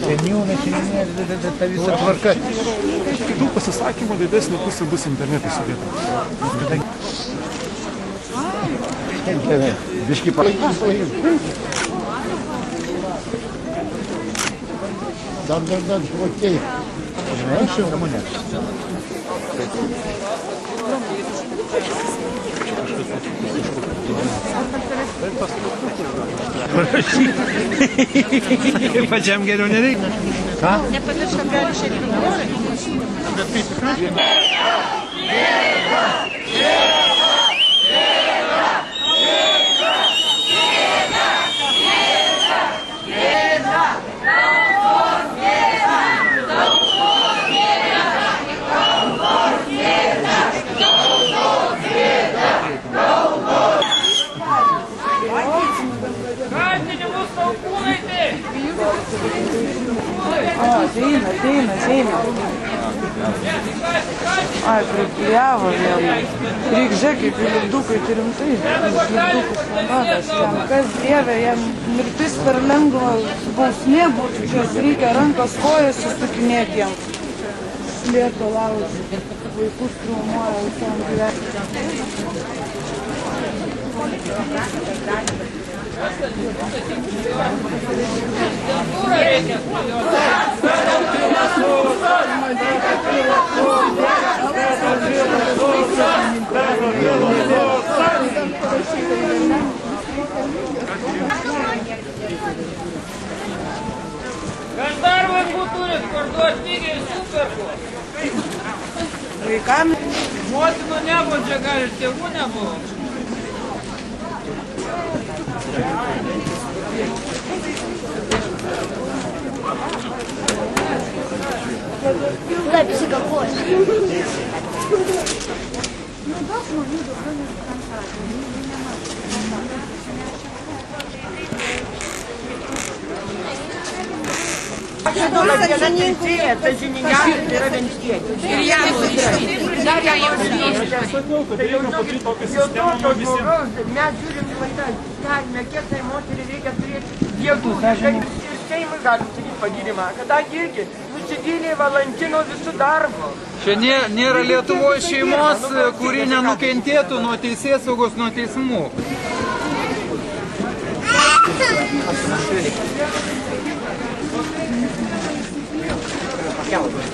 Seniūnai, ta visa tvarka. Kitų pasisakymų didesnė pusė bus internetai sudėta. Biški Dar, okei. Žinai, šiandien kamunė. Pačiam geriau nereikia. Ką? Nepamiršk, kad gali šiandien nori. Ateina. Ai, priklijavo vėl. Reik žiūrėk, kaip lipdukai, tai rimtai. Lipdukus naudodas. Kas dieve, jam mirtis per lengva bausmė būtų. Čia reikia rankas kojas susukinėti jam. Slėto laužį. Vaikus traumuoja visam Kas dar vaikų turit, parduot lygiai superku? Vaikam Motinų nebuvo, čia gal ir tėvų nebuvo. Дай психопоз. Это же не я, это Равенштейн. Ir jam Dar jam mes žiūrim, galime, kiek tai moteriai reikia turėti jėgų. Ir Seimui galim sakyti pagyrimą, kadangi irgi nusidėlė Valantino visų darbo. Čia nėra Lietuvoje šeimos, kuri nenukentėtų nuo teisėsaugos, nuo teismų. Pakelbas.